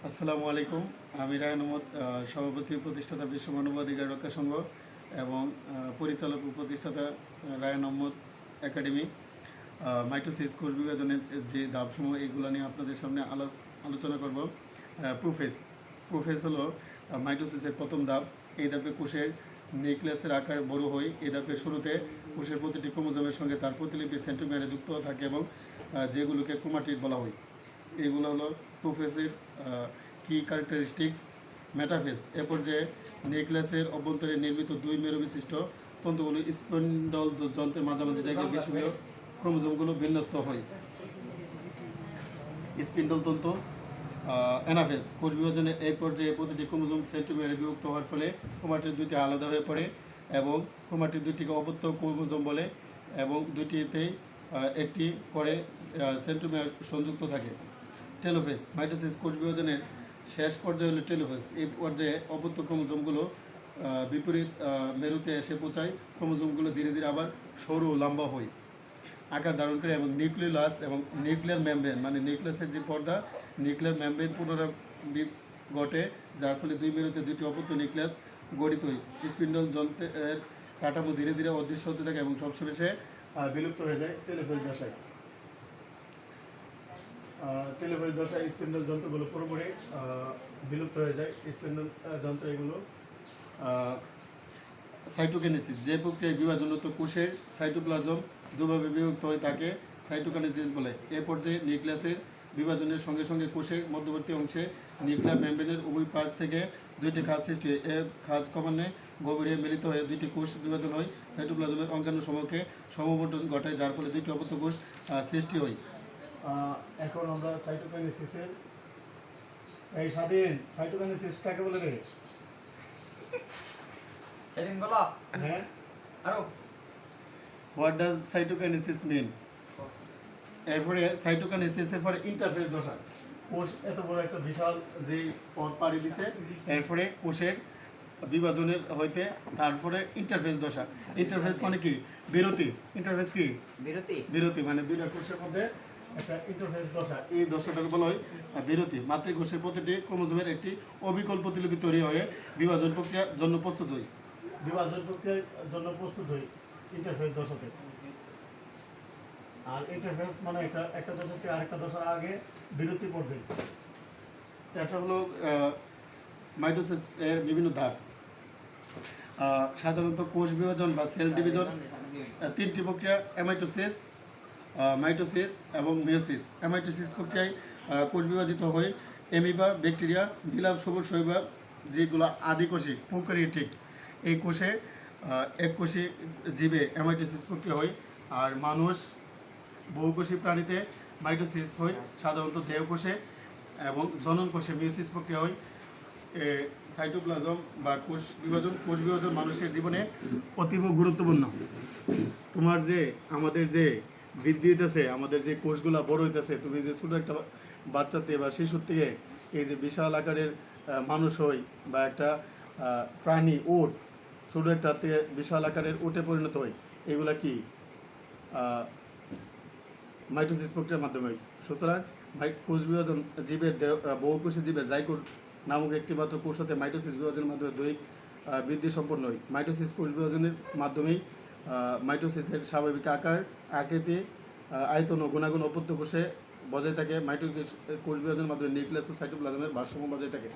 আসসালামু আলাইকুম। আমি রায়হান আহমদ, সভাপতি প্রতিষ্ঠাতা বিশ্ব মানবাধিকার রক্ষা সংঘ এবং পরিচালক ও প্রতিষ্ঠাতা রায়হান আহমদ একাডেমি। মাইটোসিস কোষ বিভাজনের যে ধাপসমূহ এগুলো নিয়ে আপনাদের সামনে আলোচনা করব। প্রোফেজ হলো মাইটোসিসের প্রথম ধাপ। এই ধাপে কোষের নিউক্লিয়াসের আকার বড় হয়। এই ধাপের শুরুতে কোষের প্রতিটি ক্রোমোজোমের সঙ্গে তার প্রতিলিপি সেন্ট্রোমিয়ারে যুক্ত থাকে এবং যেগুলোকে ক্রোমাটিড বলা হয়। এগুলো হলো প্রোফেজের কি ক্যারেক্টারিস্টিক্স। মেটাফেজ এ পর্যায়ে নিউক্লিয়াসের অভ্যন্তরে নির্মিত দুই মেরু বিশিষ্ট তন্তুগুলো স্পিন্ডল যন্ত্রের মাঝামাঝি জায়গায় বিষমীয় ক্রোমোজোমগুলো বিন্যস্ত হয়। স্পিন্ডল তন্তু। অ্যানাফেজ কোষ বিভাজনের এই পর্যায়ে প্রতিটি ক্রোমোজোম সেন্ট্রোমিয়ারে বিভক্ত হওয়ার ফলে ক্রোমাটিড দুইটি আলাদা হয়ে পড়ে এবং ক্রোমাটিড দুইটিকে অপত্য ক্রোমোজোম বলে এবং দুইটিতেই একটি করে সেন্ট্রোমিয়ার সংযুক্ত থাকে। টেলোফেজ মাইটোসিস কোষ বিভাজনের শেষ পর্যায়ে হলো টেলোফেজ। এই পর্যায়ে অপত্য ক্রোমোজোমগুলো বিপরীত মেরুতে এসে পৌঁছায়। ক্রোমোজোমগুলো ধীরে ধীরে আবার সরু লম্বা হয়, আকার ধারণ করে এবং নিউক্লিয়াস এবং নিউক্লিয়ার মেমব্রেন মানে নিউক্লিয়াসের যে পর্দা, নিউক্লিয়ার মেমব্রেন পুনরাবৃত্তি ঘটে, যার ফলে দুই মেরুতে দুটি অপত্য নিউক্লিয়াস গঠিত হয়। স্পিন্ডল যন্ত্রের কাঠামো ধীরে ধীরে অদৃশ্য হতে থাকে এবং সবশেষে বিলুপ্ত হয়ে যায় টেলোফেজ দশায়। টেলোফেজ দশায় স্পিন্ডল যন্ত্রগুলো পুরোপুরি বিলুপ্ত হয়ে যায়। স্পিন্ডল যন্ত্র এগুলো সাইটোকাইনেসিস যে প্রক্রিয়ায় বিভাজনত কোষের সাইটোপ্লাজম দুভাবে বিভক্ত হয় তাকে সাইটোকাইনেসিস বলে। এ পর্যায়ে নিউক্লিয়াসের বিভাজনের সঙ্গে সঙ্গে কোষের মধ্যবর্তী অংশে নিউক্লিয়ার মেমব্রেনের উভয় পাশ থেকে দুইটি খাঁজ সৃষ্টি হয়। এ খাঁজ ক্রমান্বয়ে গভীরে মিলিত হয়ে দুইটি কোষ বিভাজন হয়। সাইটোপ্লাজমের অঙ্গাণু সমূহকে সমবন্টন ঘটে, যার ফলে দুইটি অপত্য কোষ সৃষ্টি হয়। এখন আমরা সাইটোকাইনেসিসের এই স্বাধীন সাইটোকাইনেসিস কাকে বলে রে? এদিন বলো হ্যাঁ, আরো হোয়াট ডাজ সাইটোকাইনেসিস মিন? এরপরে সাইটোকাইনেসিসের পরে ইন্টারফেজ দশা। কোষ এত বড় একটা বিশাল যে পথ পাড়ি দিছে, এরপরে কোষের বিভাজনের হইতে তারপরে ইন্টারফেজ দশা। ইন্টারফেজ মানে কি? বিরতি। ইন্টারফেজ কি? বিরতি মানে দুইটা কোষের মধ্যে একটা ইন্টারফেস দশা। এই দশাটাকে বলা হয় বিরতি। মাতৃকোষের প্রতিটি ক্রোমোজোমের একটি অবিকল প্রতিলিপি তৈরি হয়ে বিভাজন প্রক্রিয়ার জন্য প্রস্তুত হয়। বিভাজন প্রক্রিয়ার জন্য প্রস্তুত হয় ইন্টারফেস দশাতে। আর ইন্টারফেস মানে একটা দশা থেকে আরেকটা দশার আগে বিরতি পর্যায়ে। এটা হলো মাইটোসিস এর বিভিন্ন ধাপ। সাধারণত কোষ বিভাজন বা সেল ডিভিশন তিনটি প্রক্রিয়া: অ্যামাইটোসিস, মাইটোসিস এবং মেয়োসিস। অ্যামাইটোসিস প্রক্রিয়ায় কোষ বিভাজিত হয়ে অ্যামিবা, ব্যাকটেরিয়া, বিলাপ, সবুজ শৈবাল যেগুলো আদিকোষী প্রোক্যারিওটিক, এই কোষে এককোষী জীবে অ্যামাইটোসিস প্রক্রিয়া হয়। আর মানুষ বহুকোষী প্রাণীতে মাইটোসিস হয় সাধারণত দেহকোষে, এবং জনন কোষে মিয়োসিস প্রক্রিয়া হয়। সাইটোপ্লাজম বা কোষ বিভাজন মানুষের জীবনে অতীব গুরুত্বপূর্ণ। তোমার যে আমাদের যে বৃদ্ধি হইতেছে, আমাদের যে কোষগুলা বড় হইতেছে, তুমি যে ছোটো একটা বাচ্চাতে বা শিশুর থেকে এই যে বিশাল আকারের মানুষ হয় বা একটা প্রাণী উট ছোটো একটাতে বিশাল আকারের উটে পরিণত হয়, এগুলা কি মাইটোসিস প্রক্রিয়ার মাধ্যমে হয়। সুতরাং কোষ বিভাজন জীবের বহুকোষী জীবের জাইগোট নামক একটি মাত্র কোষ হতে মাইটোসিস বিভাজনের মাধ্যমে দৈহিক বৃদ্ধি সম্পন্ন হয়। মাইটোসিস কোষ বিভাজনের মাধ্যমেই মাইটোসিসের স্বাভাবিক আকার, আকৃতি, আয়তন ও গুণাগুণ অপত্য কোষে বজায় থাকে। কোষ বিভাজনের মাধ্যমে নিউক্লিয়াস ও সাইটোপ্লাজমের ভারসাম্য বজায় থাকে।